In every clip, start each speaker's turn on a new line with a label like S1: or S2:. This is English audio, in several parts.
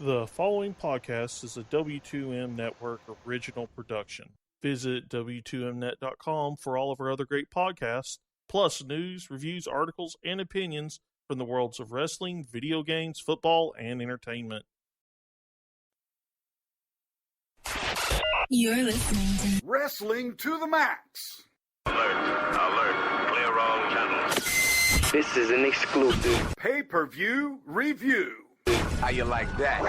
S1: The following podcast is a W2M Network original production. Visit W2Mnet.com for all of our other great podcasts, plus news, reviews, articles, and opinions from the worlds of wrestling, video games, football, and entertainment.
S2: You're listening to
S3: Wrestling to the Max.
S4: Alert, clear all channels.
S5: This is an exclusive
S3: Pay-per-view review.
S5: How you like that?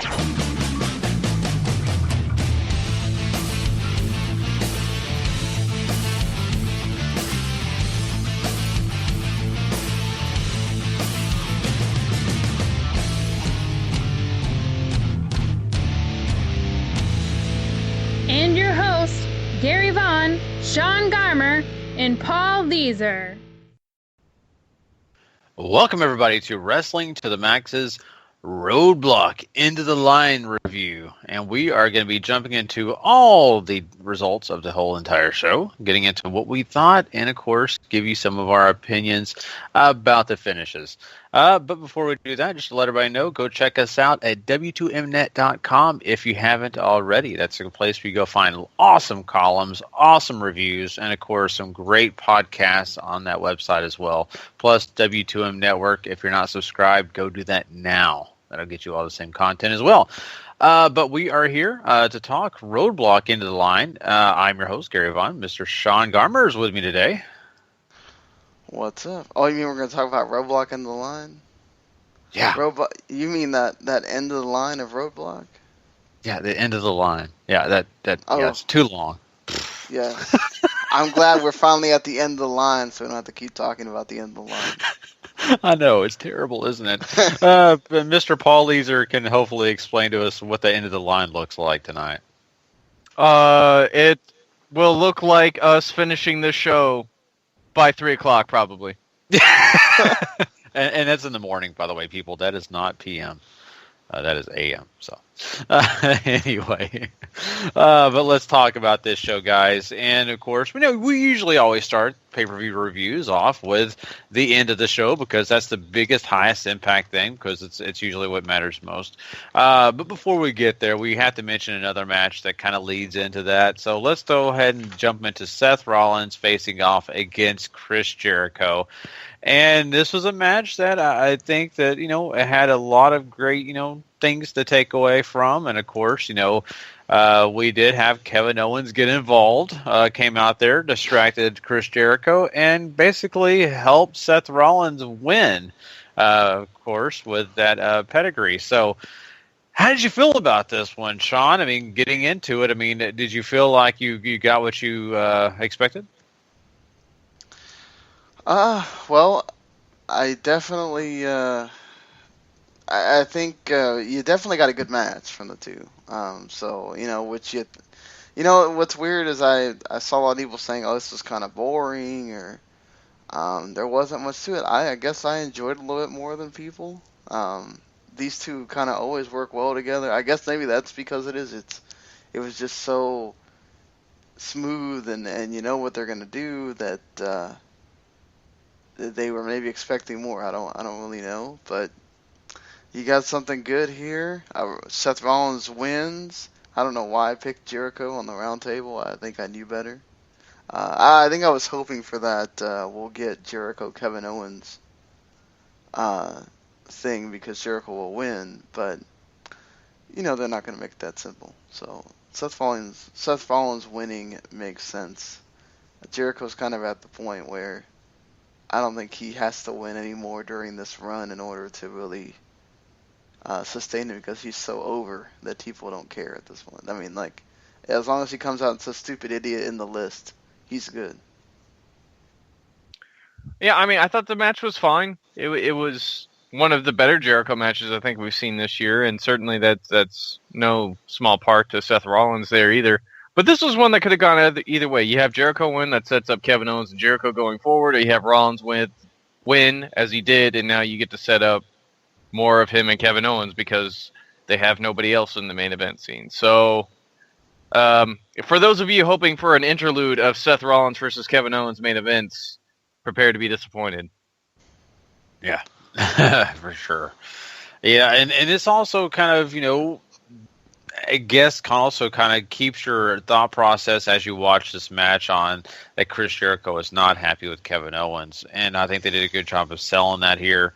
S6: And your hosts, Gary Vaughn, Sean Garmer, and Paul Leeser.
S7: Welcome, everybody, to Wrestling to the Max's Roadblock Into the Line review. And we are going to be jumping into all the results of the whole entire show, getting into what we thought, and, of course, give you some of our opinions about the finishes. But before we do that, just to let everybody know, go check us out at W2Mnet.com if you haven't already. That's a place where you go find awesome columns, awesome reviews, and, of course, some great podcasts on that website as well. Plus, W2M Network, if you're not subscribed, go do that now. That'll get you all the same content as well. But we are here to talk Roadblock Into the Line. I'm your host, Gary Vaughn. Mr. Sean Garmer is with me today.
S8: What's up? Oh, you mean we're going to talk about Roadblock Into the Line?
S7: Yeah.
S8: You mean that end of the line of Roadblock?
S7: Yeah, the end of the line. Yeah, yeah, it's too long.
S8: Yeah. I'm glad we're finally at the end of the line, so we don't have to keep talking about the end of the line.
S7: I know, it's terrible, isn't it? But Mr. Paul Leeser can hopefully explain to us what the end of the line looks like tonight.
S9: It will look like us finishing the show by 3 o'clock, probably.
S7: and that's in the morning, by the way, people. That is not PM. That is AM. So, anyway, but let's talk about this show, guys. And of course, we usually always start pay-per-view reviews off with the end of the show because that's the biggest, highest impact thing because it's usually what matters most. But before we get there, we have to mention another match that kind of leads into that. So let's go ahead and jump into Seth Rollins facing off against Chris Jericho. And this was a match that I think that, it had a lot of great, things to take away from. And, of course, we did have Kevin Owens get involved, came out there, distracted Chris Jericho, and basically helped Seth Rollins win, of course, with that pedigree. So how did you feel about this one, Sean? I mean, getting into it, did you feel like you got what you expected?
S8: Well, I definitely, I think you definitely got a good match from the two. What's weird is I saw a lot of people saying, oh, this was kind of boring, or there wasn't much to it. I guess I enjoyed it a little bit more than people. These two kind of always work well together. I guess maybe that's because it was just so smooth, and you know what they're gonna do that. They were maybe expecting more. I don't really know, but you got something good here. Seth Rollins wins. I don't know why I picked Jericho on the round table. I think I knew better. I think I was hoping for that. We'll get Jericho Kevin Owens thing because Jericho will win, but they're not going to make it that simple. So Seth Rollins winning makes sense. Jericho's kind of at the point where I don't think he has to win anymore during this run in order to really sustain it because he's so over that people don't care at this point. As long as he comes out and says stupid idiot in the list, he's good.
S9: Yeah, I thought the match was fine. It was one of the better Jericho matches I think we've seen this year, and certainly that's no small part to Seth Rollins there either. But this was one that could have gone either way. You have Jericho win, that sets up Kevin Owens and Jericho going forward, or you have Rollins win as he did, and now you get to set up more of him and Kevin Owens because they have nobody else in the main event scene. So, for those of you hoping for an interlude of Seth Rollins versus Kevin Owens main events, prepare to be disappointed.
S7: Yeah, for sure. Yeah, and this also kind of, I guess also kind of keeps your thought process as you watch this match on that Chris Jericho is not happy with Kevin Owens, and I think they did a good job of selling that here.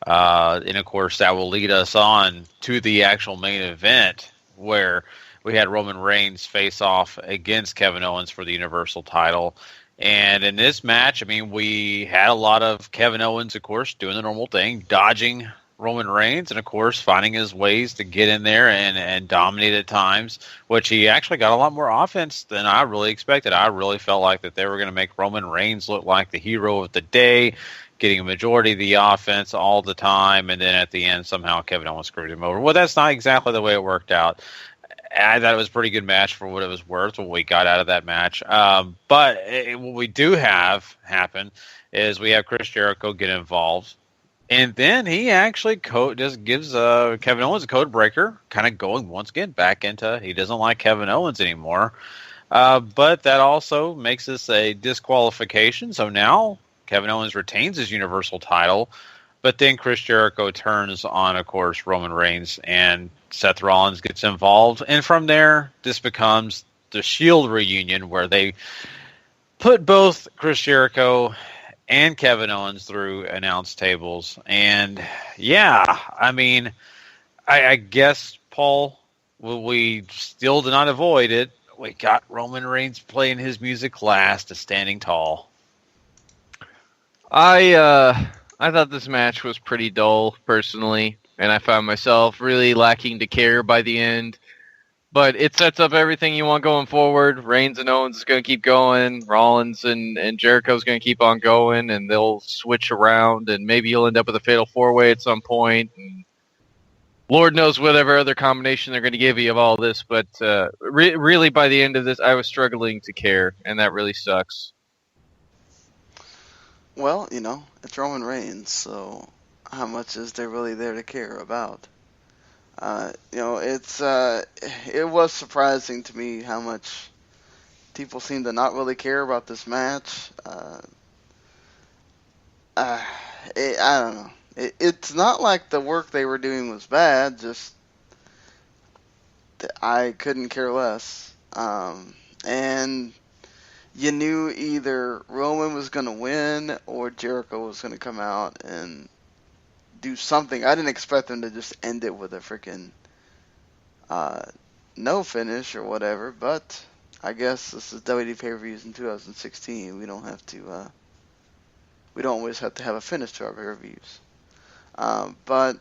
S7: And of course, that will lead us on to the actual main event where we had Roman Reigns face off against Kevin Owens for the Universal title. And in this match, I mean, we had a lot of Kevin Owens, of course, doing the normal thing, dodging Roman Reigns, and of course, finding his ways to get in there and dominate at times, which he actually got a lot more offense than I really expected. I really felt like that they were going to make Roman Reigns look like the hero of the day, getting a majority of the offense all the time, and then at the end, somehow Kevin Owens screwed him over. Well, that's not exactly the way it worked out. I thought it was a pretty good match for what it was worth, what we got out of that match. But what we do have happen is we have Chris Jericho get involved, and then he actually just gives Kevin Owens a code breaker, kind of going once again back into he doesn't like Kevin Owens anymore. But that also makes this a disqualification. So now Kevin Owens retains his Universal title, but then Chris Jericho turns on, of course, Roman Reigns, and Seth Rollins gets involved. And from there, this becomes the Shield reunion where they put both Chris Jericho and Kevin Owens through announce tables. And, yeah, I mean, I guess, Paul, we still did not avoid it. We got Roman Reigns playing his music last, standing tall.
S9: I thought this match was pretty dull, personally, and I found myself really lacking to care by the end. But it sets up everything you want going forward. Reigns and Owens is going to keep going. Rollins and Jericho's going to keep on going, and they'll switch around, and maybe you'll end up with a fatal four-way at some point. And Lord knows whatever other combination they're going to give you of all this. But really, by the end of this, I was struggling to care, and that really sucks.
S8: Well, it's Roman Reigns, so how much is there really there to care about? It was surprising to me how much people seem to not really care about this match. I don't know. It's not like the work they were doing was bad, just I couldn't care less. And you knew either Roman was going to win or Jericho was going to come out and do something. I didn't expect them to just end it with a freaking no finish or whatever, but I guess this is WWE pay-per-views in 2016. We don't always have to have a finish to our pay-per-views. But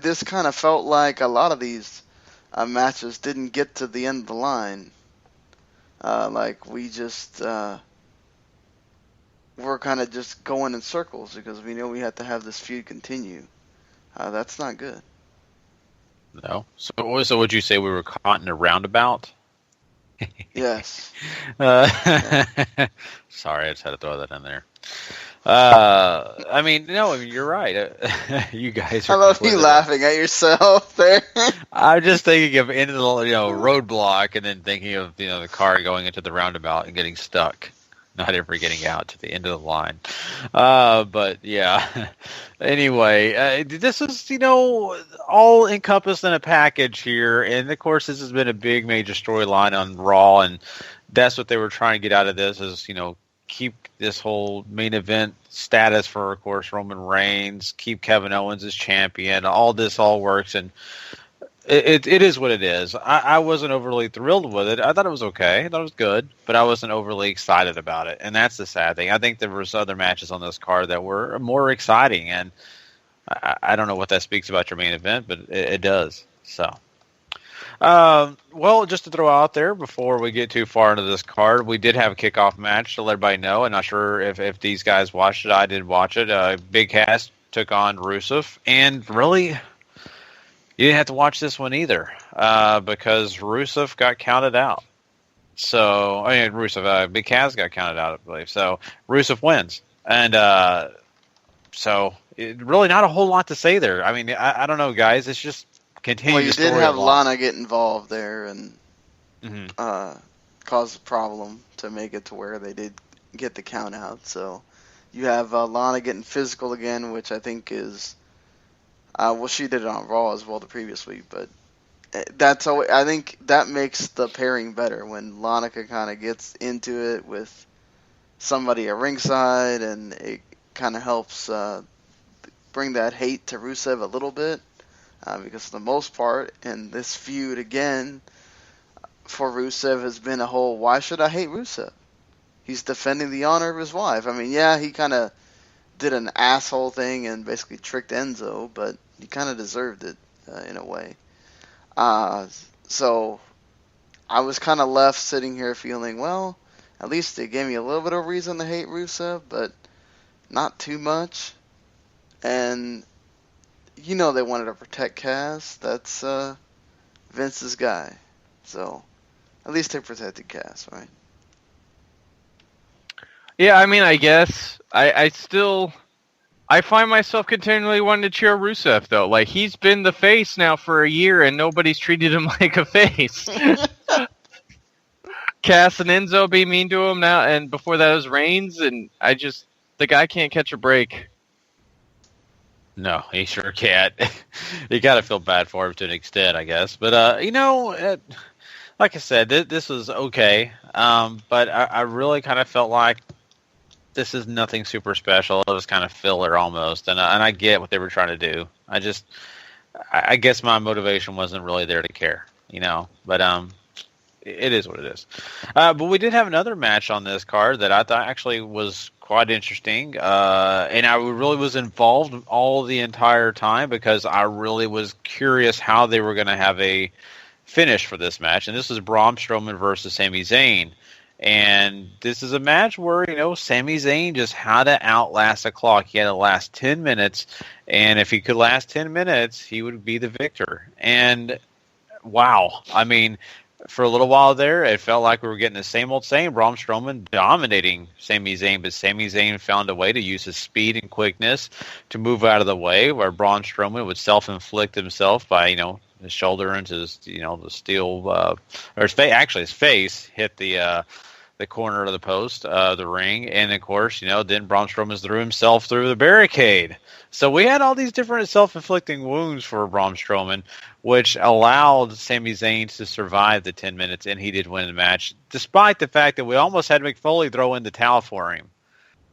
S8: this kind of felt like a lot of these matches didn't get to the end of the line. Like we just we're kind of just going in circles because we know we have to have this feud continue. That's not good.
S7: No. So would you say we were caught in a roundabout?
S8: Yes.
S7: Yeah. Sorry, I just had to throw that in there. You're right. You guys are.
S8: I love you laughing at yourself there.
S7: I'm just thinking of into the roadblock, and then thinking of the car going into the roundabout and getting stuck, not ever getting out to the end of the line. But yeah. Anyway, this is all encompassed in a package here, and of course this has been a big major storyline on Raw, and that's what they were trying to get out of this is keep this whole main event status for, of course, Roman Reigns, keep Kevin Owens as champion. All works, and it is what it is. I wasn't overly thrilled with it. I thought it was okay. I thought it was good, but I wasn't overly excited about it, and that's the sad thing. I think there was other matches on this card that were more exciting, and I don't know what that speaks about your main event, but it does. So. Well, just to throw out there before we get too far into this card, we did have a kickoff match to let everybody know. I'm not sure if these guys watched it. I did watch it. Big Cass took on Rusev, and really, you didn't have to watch this one either because Rusev got counted out. So, Big Cass got counted out, I believe. So, Rusev wins. And so, really not a whole lot to say there. I mean, I don't know, guys. It's just continue.
S8: Well, you did have Lana get involved there and
S7: Mm-hmm.
S8: Cause a problem to make it to where they did get the count out. So you have Lana getting physical again, which I think is Well, she did it on Raw as well the previous week, but that's always, I think that makes the pairing better when Lanika kind of gets into it with somebody at ringside, and it kind of helps bring that hate to Rusev a little bit, because for the most part, in this feud again, for Rusev has been a whole, why should I hate Rusev? He's defending the honor of his wife. I mean, yeah, he kind of did an asshole thing and basically tricked Enzo, but he kind of deserved it in a way. So I was kind of left sitting here feeling, well, at least they gave me a little bit of reason to hate Rusev, but not too much. And you know they wanted to protect Cass. That's Vince's guy. So at least they protected Cass, right?
S9: Yeah, I mean, I guess I still find myself continually wanting to cheer Rusev though. Like, he's been the face now for a year and nobody's treated him like a face. Cass and Enzo be mean to him now, and before that was Reigns, and the guy can't catch a break.
S7: No, he sure can't. You got to feel bad for him to an extent, I guess. But like I said, this was okay. But I really kind of felt like this is nothing super special. It was kind of filler almost, and I get what they were trying to do. I guess my motivation wasn't really there to care, But it is what it is. But we did have another match on this card that I thought actually was quite interesting, and I really was involved all the entire time because I really was curious how they were going to have a finish for this match. And this is Braun Strowman versus Sami Zayn. And this is a match where, Sami Zayn just had to outlast the clock. He had to last 10 minutes, and if he could last 10 minutes, he would be the victor. And wow, I mean, for a little while there, it felt like we were getting the same old same. Braun Strowman dominating Sami Zayn, but Sami Zayn found a way to use his speed and quickness to move out of the way, where Braun Strowman would self-inflict himself by, his shoulder into his, the steel, or his face hit the corner of the post, the ring, and of course, then Braun Strowman threw himself through the barricade. So we had all these different self-inflicting wounds for Braun Strowman, which allowed Sami Zayn to survive the 10 minutes, and he did win the match, despite the fact that we almost had Mick Foley throw in the towel for him.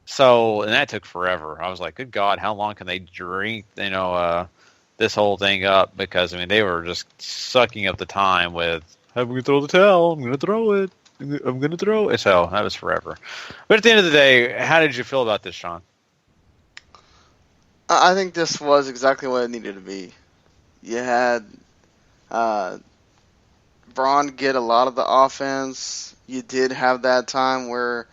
S7: So, and that took forever. I was like, good God, how long can they drink, this whole thing up? Because, they were just sucking up the time with, I'm going to throw the towel, I'm going to throw it. I'm going to throw it. So that was forever. But at the end of the day, how did you feel about this, Sean?
S8: I think this was exactly what it needed to be. You had Braun get a lot of the offense. You did have that time where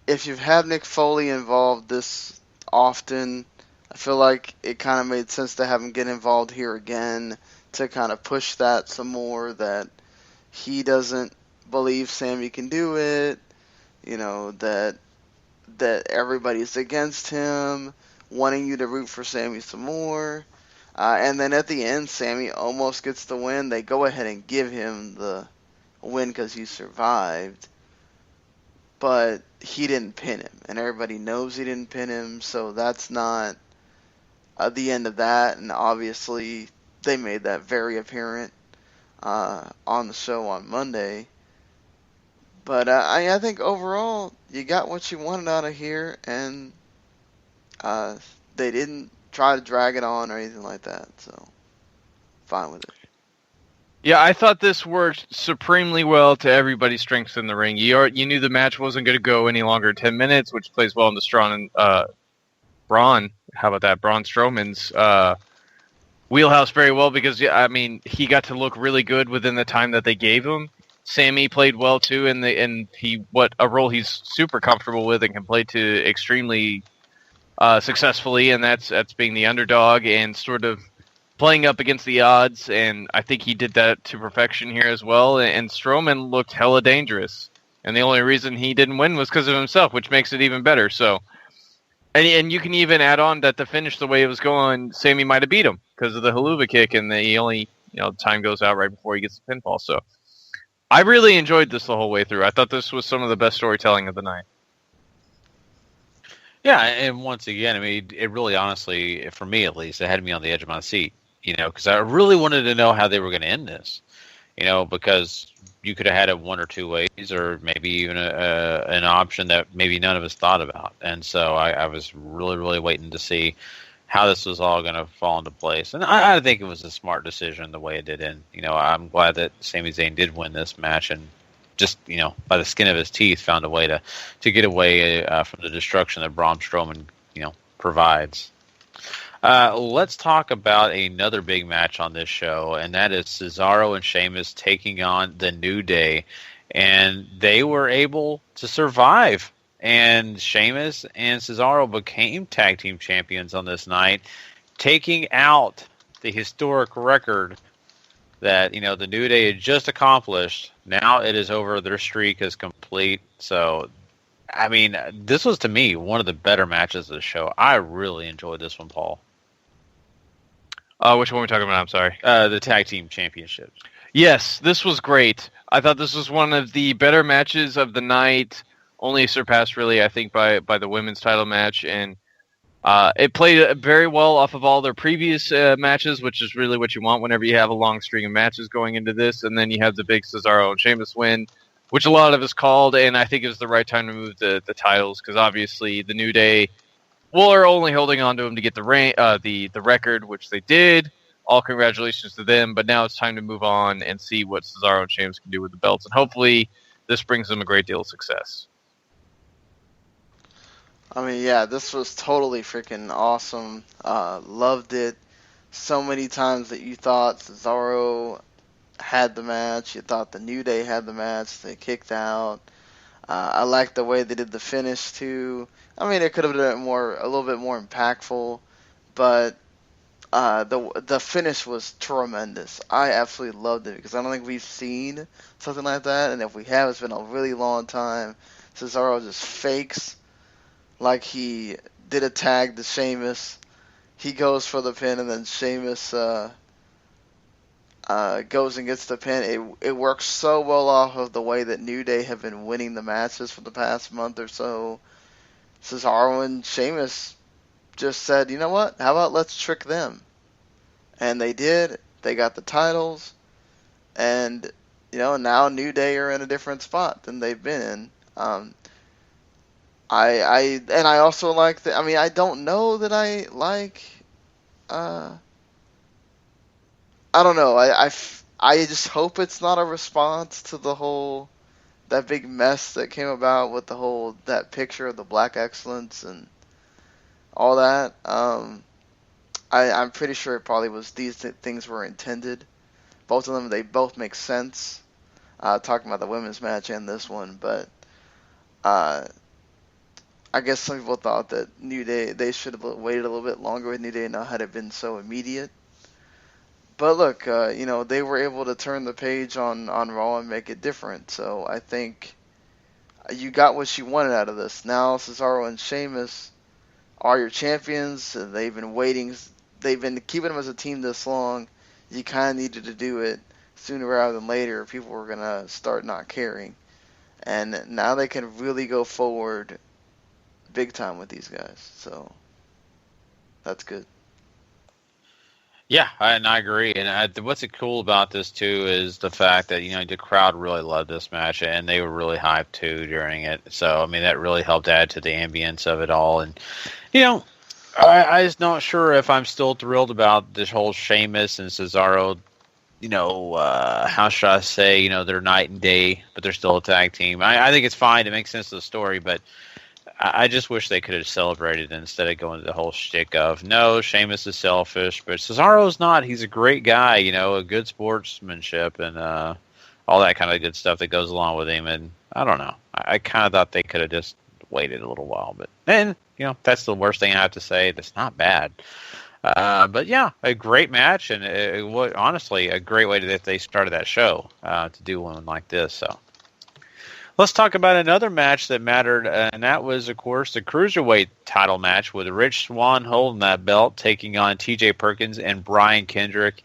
S8: if you've had Mick Foley involved this often, I feel like it kind of made sense to have him get involved here again to kind of push that some more, that he doesn't believe Sammy can do it, that everybody's against him, wanting you to root for Sammy some more. And then at the end, Sammy almost gets the win. They go ahead and give him the win because he survived. But he didn't pin him, and everybody knows he didn't pin him, so that's not the end of that. And obviously, they made that very apparent on the show on Monday. But I think overall, you got what you wanted out of here, and they didn't try to drag it on or anything like that, so fine with it.
S9: Yeah, I thought this worked supremely well to everybody's strengths in the ring. You knew the match wasn't going to go any longer than 10 minutes, which plays well into Braun. How about that? Braun Strowman's wheelhouse very well because, he got to look really good within the time that they gave him. Sammy played well too, and a role he's super comfortable with and can play to extremely successfully, and that's being the underdog and sort of playing up against the odds. And I think he did that to perfection here as well. And Strowman looked hella dangerous, and the only reason he didn't win was because of himself, which makes it even better. So, and you can even add on that the finish, the way it was going, Sammy might have beat him because of the haluva kick, and he only time goes out right before he gets the pinfall. So. I really enjoyed this the whole way through. I thought this was some of the best storytelling of the night.
S7: Yeah, and once again, I mean, it really, honestly, for me at least, it had me on the edge of my seat. Because I really wanted to know how they were going to end this. Because you could have had it one or two ways, or maybe even an option that maybe none of us thought about. And so I was really, really waiting to see how this was all going to fall into place. And I think it was a smart decision the way it did end. I'm glad that Sami Zayn did win this match and just, by the skin of his teeth, found a way to get away from the destruction that Braun Strowman, provides. Let's talk about another big match on this show, and that is Cesaro and Sheamus taking on the New Day. And they were able to survive. And Sheamus and Cesaro became tag team champions on this night, taking out the historic record that, the New Day had just accomplished. Now it is over. Their streak is complete. So, I mean, this was, to me, one of the better matches of the show. I really enjoyed this one, Paul.
S9: Which one are we talking about? I'm sorry.
S7: The tag team championships.
S9: Yes, this was great. I thought this was one of the better matches of the night, only surpassed, really, I think, by the women's title match. And it played very well off of all their previous matches, which is really what you want whenever you have a long string of matches going into this. And then you have the big Cesaro and Sheamus win, which a lot of us called, and I think it was the right time to move the titles, because obviously the New Day are only holding on to them to get the record, which they did. All congratulations to them, but now it's time to move on and see what Cesaro and Sheamus can do with the belts, and hopefully this brings them a great deal of success.
S8: I mean, yeah, this was totally freaking awesome. Loved it. So many times that you thought Cesaro had the match, you thought the New Day had the match, they kicked out. I liked the way they did the finish too. I mean, it could have been a little bit more impactful, but the finish was tremendous. I absolutely loved it because I don't think we've seen something like that, and if we have, it's been a really long time. Cesaro just fakes like he did a tag to Sheamus. He goes for the pin, and then Sheamus goes and gets the pin. It works so well off of the way that New Day have been winning the matches for the past month or so. Cesaro and Sheamus just said, you know what? How about let's trick them? And they did. They got the titles. And, now New Day are in a different spot than they've been in. I also like that. I mean, I don't know that I like. I don't know. I just hope it's not a response to that big mess that came about with that picture of the Black Excellence and all that. I'm pretty sure it probably was these things were intended. Both of them, they both make sense. Talking about the women's match and this one, but I guess some people thought that New Day, they should have waited a little bit longer with New Day now had it been so immediate. But look, they were able to turn the page on Raw and make it different. So I think you got what you wanted out of this. Now Cesaro and Sheamus are your champions. They've been waiting. They've been keeping them as a team this long. You kind of needed to do it sooner rather than later. People were going to start not caring. And now they can really go forward big time with these guys. So that's good.
S7: Yeah, and I agree. And what's cool about this too is the fact that the crowd really loved this match, and they were really hyped too during it. So I mean, that really helped add to the ambience of it all. And I just not sure if I'm still thrilled about this whole Sheamus and Cesaro. How should I say? They're night and day, but they're still a tag team. I think it's fine. It makes sense to the story, but I just wish they could have celebrated instead of going to the whole shtick of, no, Sheamus is selfish, but Cesaro's not. He's a great guy, a good sportsmanship and all that kind of good stuff that goes along with him. And I don't know. I kind of thought they could have just waited a little while. But then, that's the worst thing I have to say. That's not bad. But yeah, a great match, and honestly, a great way that they started that show to do one like this. So. Let's talk about another match that mattered, and that was, of course, the Cruiserweight title match with Rich Swann holding that belt, taking on TJ Perkins and Brian Kendrick.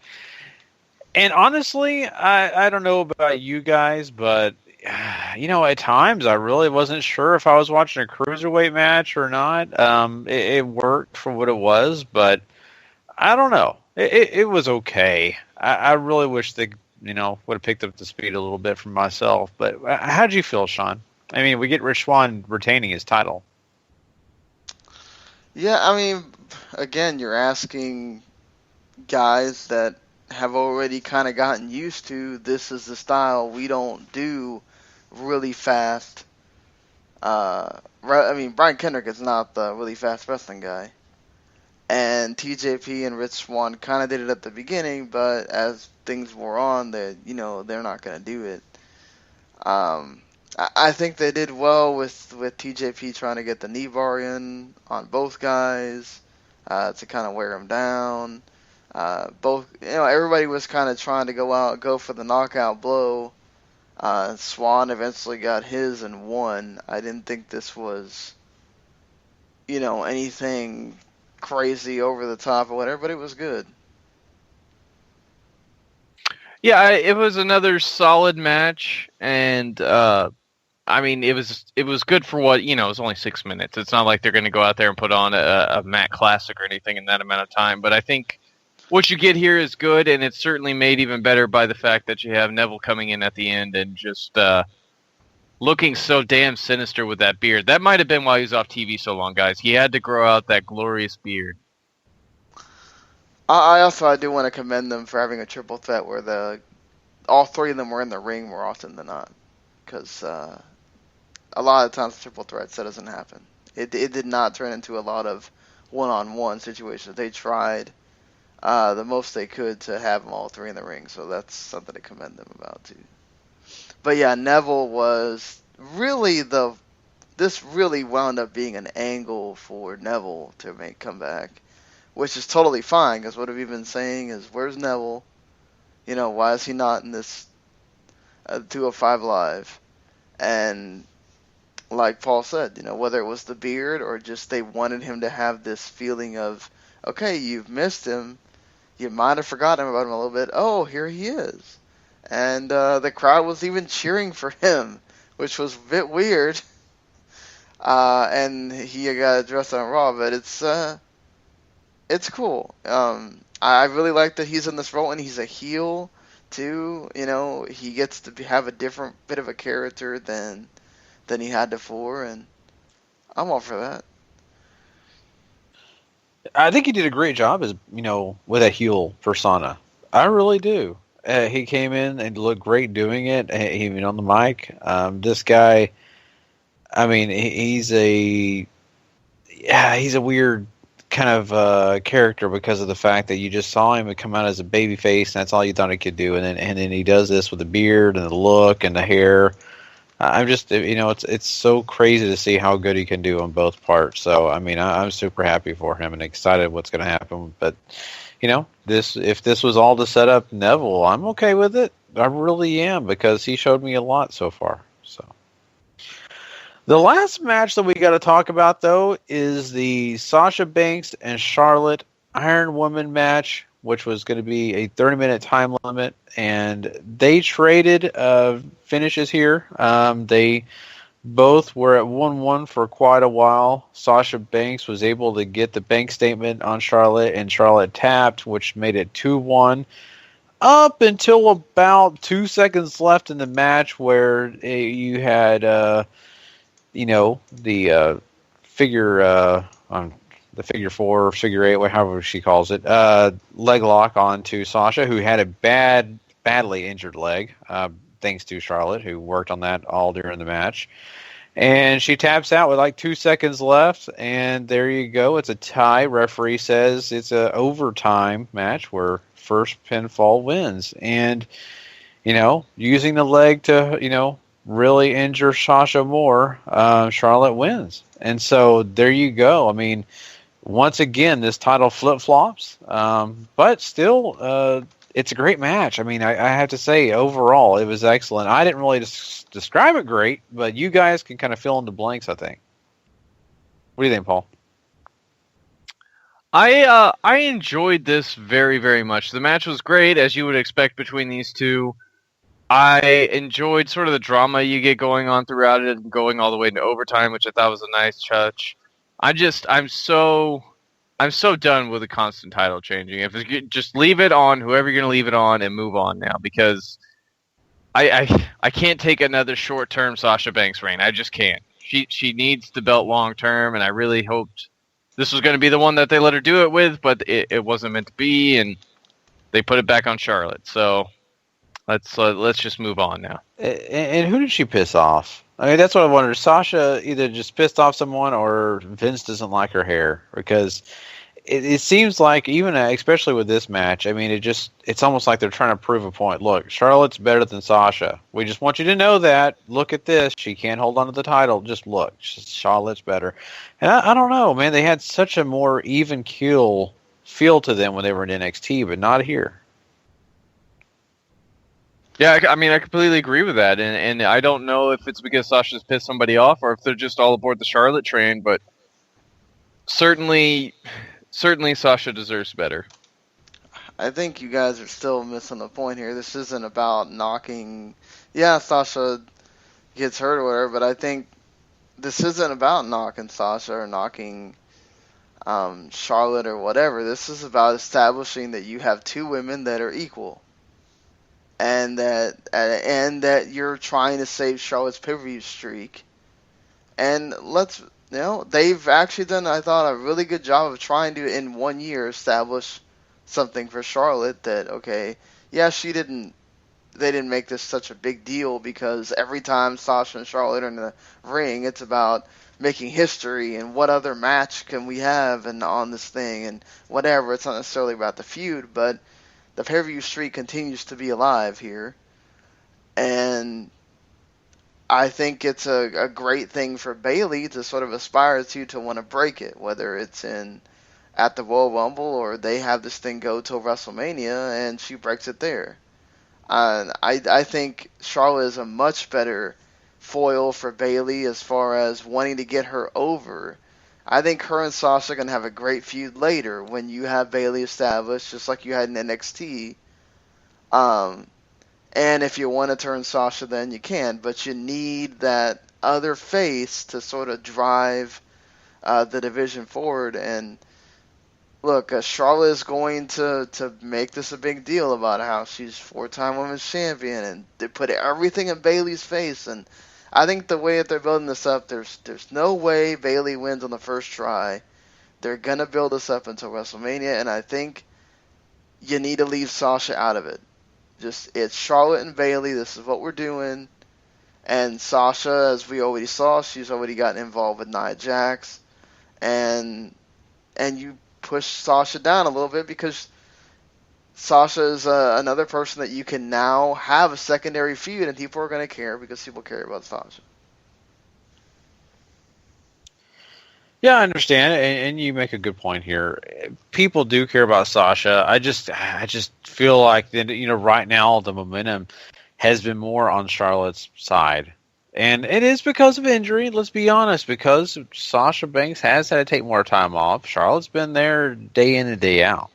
S7: And honestly, I don't know about you guys, but at times I really wasn't sure if I was watching a cruiserweight match or not. It worked for what it was, but I don't know. It was okay. I really wish they, would have picked up the speed a little bit for myself. But how'd you feel, Sean? I mean, we get Rich Swann retaining his title.
S8: Yeah, I mean, again, you're asking guys that have already kind of gotten used to this is the style. We don't do really fast. I mean, Brian Kendrick is not the really fast wrestling guy. And TJP and Rich Swann kind of did it at the beginning, but as things wore on, they're not going to do it. I think they did well with TJP trying to get the knee bar in on both guys to kind of wear them down. Everybody was kind of trying to go for the knockout blow. Swan eventually got his and won. I didn't think this was, anything crazy over the top or whatever, but it was good.
S9: Yeah, it was another solid match, and I mean, it was good for what, it was only 6 minutes. It's not like they're going to go out there and put on a Matt Classic or anything in that amount of time, but I think what you get here is good, and it's certainly made even better by the fact that you have Neville coming in at the end and just looking so damn sinister with that beard. That might have been why he was off TV so long, guys. He had to grow out that glorious beard.
S8: I do want to commend them for having a triple threat where all three of them were in the ring more often than not, because a lot of times triple threats that doesn't happen. It did not turn into a lot of one-on-one situations. They tried the most they could to have them all three in the ring, so that's something to commend them about too. But yeah, Neville was really this really wound up being an angle for Neville to make comeback, which is totally fine, because what have we been saying is, where's Neville? Why is he not in this 205 Live? And like Paul said, whether it was the beard or just they wanted him to have this feeling of, okay, you've missed him, you might have forgotten about him a little bit, oh, here he is. And the crowd was even cheering for him, which was a bit weird. And he got addressed on Raw, but it's cool. I really like that he's in this role, and he's a heel too. He gets to have a different bit of a character than he had before, and I'm all for that.
S7: I think he did a great job as with a heel persona. I really do. He came in and looked great doing it, even on the mic. This guy, I mean, he's a weird kind of character because of the fact that you just saw him come out as a baby face, and that's all you thought he could do, and then he does this with the beard and the look and the hair. I'm just, it's so crazy to see how good he can do on both parts. So, I mean, I'm super happy for him and excited what's going to happen. But, if this was all to set up Neville, I'm okay with it. I really am, because he showed me a lot so far. So, the last match that we got to talk about, though, is the Sasha Banks and Charlotte Iron Woman match, which was going to be a 30-minute time limit, and they traded finishes here. They both were at 1-1 for quite a while. Sasha Banks was able to get the bank statement on Charlotte, and Charlotte tapped, which made it 2-1. Up until about 2 seconds left in the match, where you had, the figure the figure four, figure eight, however she calls it, leg lock onto Sasha, who had a badly injured leg, thanks to Charlotte, who worked on that all during the match. And she taps out with like 2 seconds left, and there you go. It's a tie. Referee says it's an overtime match where first pinfall wins. And, using the leg to, really injure Sasha more, Charlotte wins. And so there you go. I mean, once again, this title flip-flops, but still, it's a great match. I mean, I have to say, overall, it was excellent. I didn't really describe it great, but you guys can kind of fill in the blanks, I think. What do you think, Paul?
S9: I enjoyed this very, very much. The match was great, as you would expect between these two. I enjoyed sort of the drama you get going on throughout it, and going all the way into overtime, which I thought was a nice touch. I'm so done with the constant title changing. If you just leave it on whoever you're going to leave it on and move on now, because I can't take another short term Sasha Banks reign. I just can't. She needs the belt long term, and I really hoped this was going to be the one that they let her do it with, but it wasn't meant to be, and they put it back on Charlotte. So let's just move on now.
S7: And who did she piss off? I mean, that's what I wondered. Sasha either just pissed off someone, or Vince doesn't like her hair, because it seems like, even especially with this match, I mean, it's almost like they're trying to prove a point. Look, Charlotte's better than Sasha. We just want you to know that. Look at this. She can't hold on to the title. Just look. Charlotte's better. And I don't know, man. They had such a more even keel feel to them when they were in NXT, but not here.
S9: Yeah, I mean, I completely agree with that, and I don't know if it's because Sasha's pissed somebody off or if they're just all aboard the Charlotte train, but certainly Sasha deserves better.
S8: I think you guys are still missing the point here. This isn't about knocking. Yeah, Sasha gets hurt or whatever, but I think this isn't about knocking Sasha or knocking Charlotte or whatever. This is about establishing that you have two women that are equal, and that you're trying to save Charlotte's pay-per-view streak. And they've actually done, I thought, a really good job of trying to, in 1 year, establish something for Charlotte that, okay, yeah, they didn't make this such a big deal, because every time Sasha and Charlotte are in the ring, it's about making history and what other match can we have and on this thing and whatever. It's not necessarily about the feud, but the pay-per-view streak continues to be alive here. And I think it's a great thing for Bayley to sort of aspire to want to break it, whether it's at the Royal Rumble or they have this thing go till WrestleMania and she breaks it there. I think Charlotte is a much better foil for Bayley as far as wanting to get her over. I think her and Sasha are going to have a great feud later when you have Bayley established, just like you had in NXT. And if you want to turn Sasha, then you can. But you need that other face to sort of drive the division forward. And look, Charlotte is going to make this a big deal about how she's 4-time women's champion, and they put everything in Bayley's face. And I think the way that they're building this up, there's no way Bayley wins on the first try. They're going to build this up until WrestleMania, and I think you need to leave Sasha out of it. It's Charlotte and Bayley. This is what we're doing. And Sasha, as we already saw, she's already gotten involved with Nia Jax. And you push Sasha down a little bit, because Sasha is another person that you can now have a secondary feud, and people are going to care because people care about Sasha.
S7: Yeah, I understand, and you make a good point here. People do care about Sasha. I just feel like that, right now the momentum has been more on Charlotte's side, and it is because of injury. Let's be honest, because Sasha Banks has had to take more time off. Charlotte's been there day in and day out,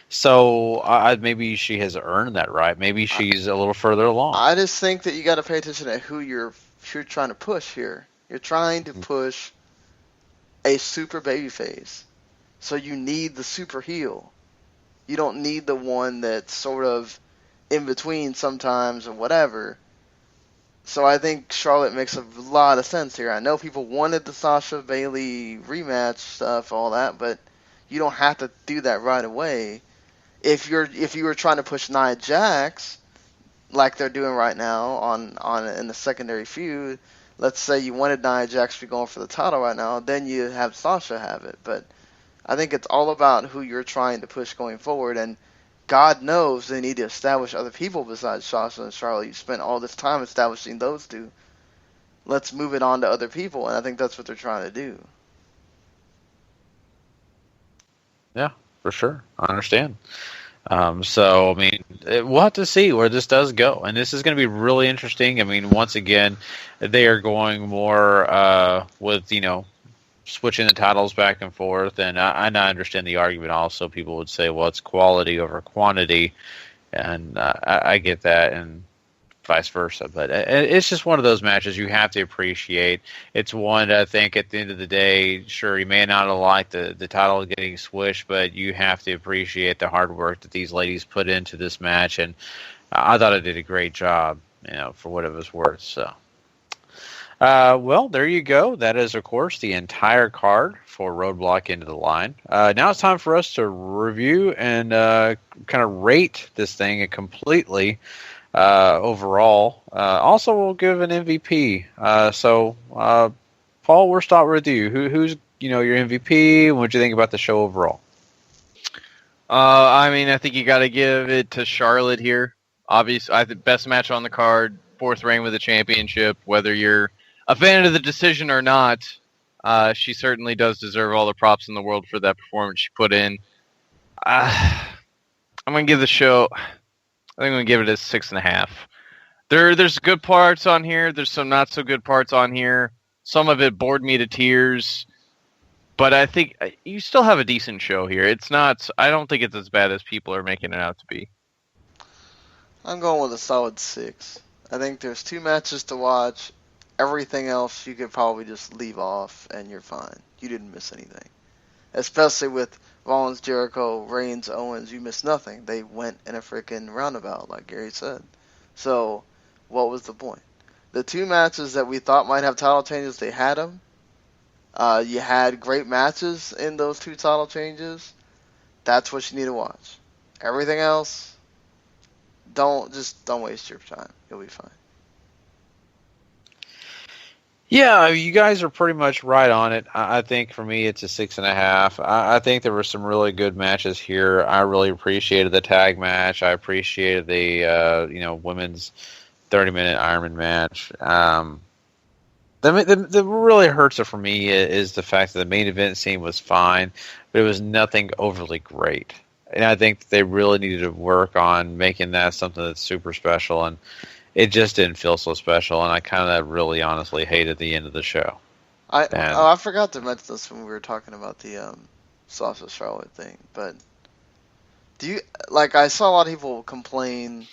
S7: so maybe she has earned that right. Maybe she's a little further along.
S8: I just think that you got to pay attention to who you're trying to push here. You're trying to push a super babyface, so you need the super heel. You don't need the one that's sort of in between sometimes or whatever. So I think Charlotte makes a lot of sense here. I know people wanted the Sasha Bayley rematch stuff, all that, but you don't have to do that right away. If you were trying to push Nia Jax, like they're doing right now in the secondary feud, let's say you wanted Nia Jax to be going for the title right now, then you have Sasha have it. But I think it's all about who you're trying to push going forward, and God knows they need to establish other people besides Sasha and Charlotte. You spent all this time establishing those two. Let's move it on to other people, and I think that's what they're trying to do.
S7: Yeah, for sure. I understand. So, I mean, we'll have to see where this does go. And this is going to be really interesting. I mean, once again, they are going more with, switching the titles back and forth. And I understand the argument also. People would say, well, it's quality over quantity. And I get that. And vice versa. But it's just one of those matches you have to appreciate. It's one that I think at the end of the day, sure, you may not have liked the title getting switched, but you have to appreciate the hard work that these ladies put into this match, and I thought it did a great job, for what it was worth. So. Well, there you go. That is, of course, the entire card for Roadblock Into the Line. Now it's time for us to review and kind of rate this thing completely overall. Also, we'll give an MVP. So, Paul, we'll start with you. Who's your MVP? What do you think about the show overall?
S9: I think you got to give it to Charlotte here. Obviously, I think best match on the card, 4th reign with the championship. Whether you're a fan of the decision or not, she certainly does deserve all the props in the world for that performance she put in. I'm going to give the show, I think I'm going to give it a 6.5. There's good parts on here. There's some not so good parts on here. Some of it bored me to tears. But I think you still have a decent show here. I don't think it's as bad as people are making it out to be.
S8: I'm going with a solid 6. I think there's 2 matches to watch. Everything else you could probably just leave off and you're fine. You didn't miss anything. Especially with Rollins, Jericho, Reigns, Owens, you missed nothing. They went in a freaking roundabout, like Gary said. So, what was the point? The 2 matches that we thought might have title changes, they had them. You had great matches in those 2 title changes. That's what you need to watch. Everything else, don't waste your time. You'll be fine.
S7: Yeah, you guys are pretty much right on it. I think for me it's a 6.5. I think there were some really good matches here. I really appreciated the tag match. I appreciated the women's 30-minute Ironman match. The really hurts it for me is the fact that the main event scene was fine, but it was nothing overly great. And I think they really needed to work on making that something that's super special, and it just didn't feel so special, and I kind of really honestly hated the end of the show.
S8: I forgot to mention this when we were talking about the Sasha Charlotte thing, but I saw a lot of people complain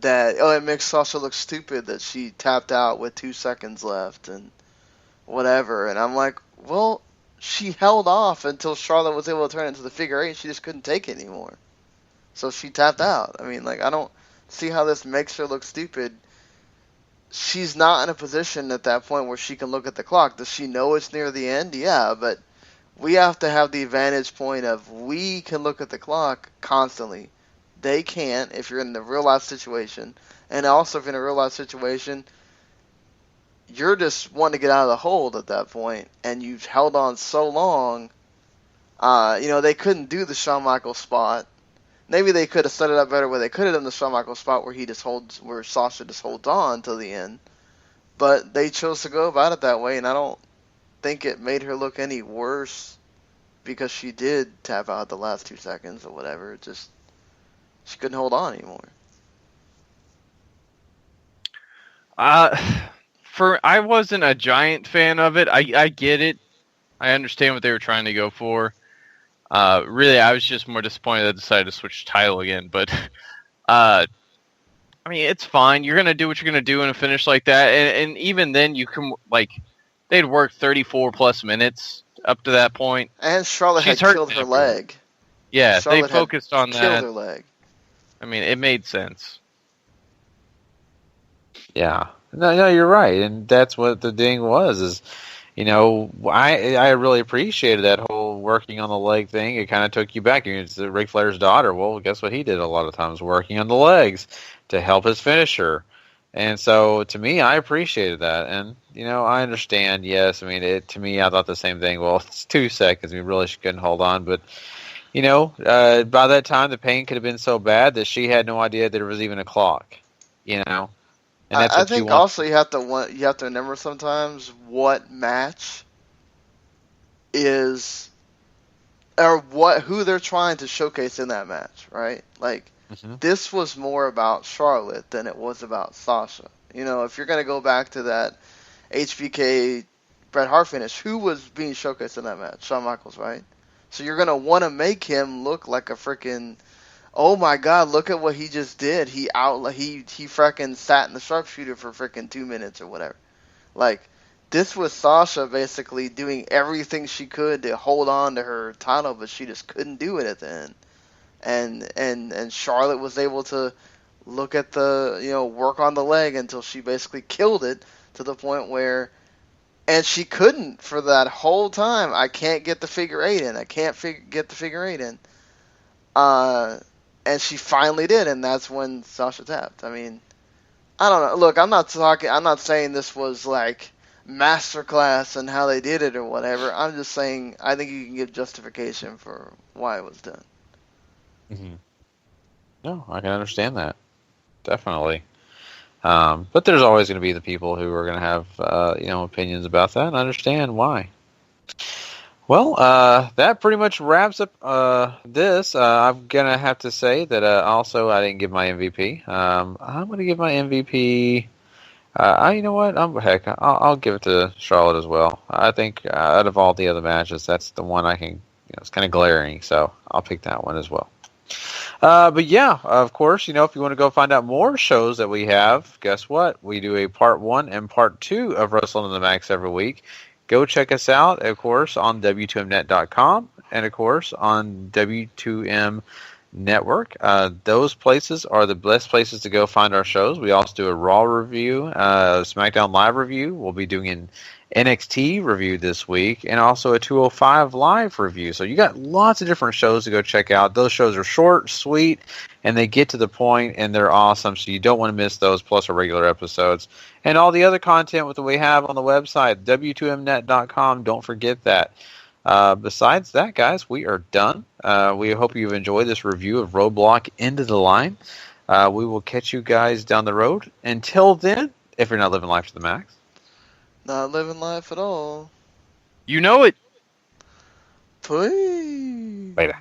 S8: that it makes Sasha look stupid that she tapped out with 2 seconds left and whatever, and I'm like, well, she held off until Charlotte was able to turn it into the figure 8. She just couldn't take it anymore, so she tapped out. I don't see how this makes her look stupid. She's not in a position at that point where she can look at the clock. Does she know it's near the end? Yeah, but we have to have the vantage point of we can look at the clock constantly. They can't if you're in the real life situation. And also if you're in a real life situation, you're just wanting to get out of the hold at that point, and you've held on so long. They couldn't do the Shawn Michaels spot. Maybe they could have set it up better where they could have done the Shawn Michaels spot where Sasha just holds on till the end. But they chose to go about it that way, and I don't think it made her look any worse because she did tap out the last 2 seconds or whatever. She couldn't hold on anymore.
S9: I wasn't a giant fan of it. I get it. I understand what they were trying to go for. Really, I was just more disappointed that they decided to switch the title again. But, it's fine. You're going to do what you're going to do in a finish like that. And even then, you can, they'd worked 34 plus minutes up to that point.
S8: And Charlotte had killed her leg.
S9: Yeah, Charlotte they focused on that.
S8: Killed her leg.
S9: It made sense.
S7: Yeah. No, you're right. And that's what the ding was, I really appreciated that whole working on the leg thing. It kind of took you back. It's Ric Flair's daughter. Well, guess what he did a lot of times? Working on the legs to help his finisher. And so, to me, I appreciated that. And, I understand, yes. To me, I thought the same thing. Well, it's 2 seconds. We really couldn't hold on. But, by that time, the pain could have been so bad that she had no idea that there was even a clock, And that's
S8: I think also you have to remember sometimes what match is or who they're trying to showcase in that match, right? This was more about Charlotte than it was about Sasha. If you're going to go back to that HBK Bret Hart finish, who was being showcased in that match? Shawn Michaels, right? So you're going to want to make him look like a freaking oh my God, look at what he just did. He frickin' sat in the sharpshooter for frickin' 2 minutes or whatever. Like, this was Sasha basically doing everything she could to hold on to her title, but she just couldn't do it at the end. And Charlotte was able to look at work on the leg until she basically killed it to the point where, and she couldn't for that whole time. I can't get the figure 8 in. I can't get the figure 8 in. And she finally did, and that's when Sasha tapped. I mean, I don't know. Look, I'm not saying this was like masterclass and how they did it or whatever. I'm just saying I think you can give justification for why it was done.
S7: Mm-hmm. No, I can understand that. Definitely. But there's always going to be the people who are going to have, opinions about that and understand why. Well, that pretty much wraps up this. I'm going to have to say that also I didn't give my MVP. I'm going to give my MVP. You know what? I'll give it to Charlotte as well. I think out of all the other matches, that's the one I can, it's kind of glaring, so I'll pick that one as well. But yeah, of course, if you want to go find out more shows that we have, guess what? We do a part 1 and part 2 of Wrestling on the Max every week. Go check us out, of course, on W2Mnet.com and, of course, on W2M Network. Those places are the best places to go find our shows. We also do a Raw review, SmackDown Live review. We'll be doing an NXT review this week, and also a 205 Live review. So you got lots of different shows to go check out. Those shows are short, sweet, and they get to the point, and they're awesome. So you don't want to miss those, plus our regular episodes. And all the other content that we have on the website, W2Mnet.com. Don't forget that. Besides that, guys, we are done. We hope you've enjoyed this review of Roadblock Into the Line. We will catch you guys down the road. Until then, if you're not living life to the max.
S8: Not living life at all.
S9: You know it.
S8: Please.
S7: Later.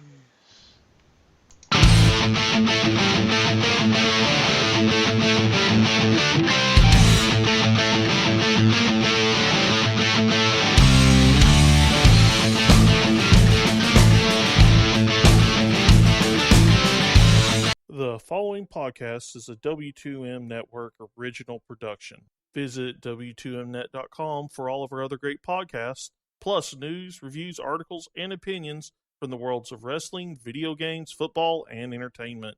S1: The following podcast is a W2M Network original production. Visit W2Mnet.com for all of our other great podcasts, plus news, reviews, articles, and opinions from the worlds of wrestling, video games, football, and entertainment.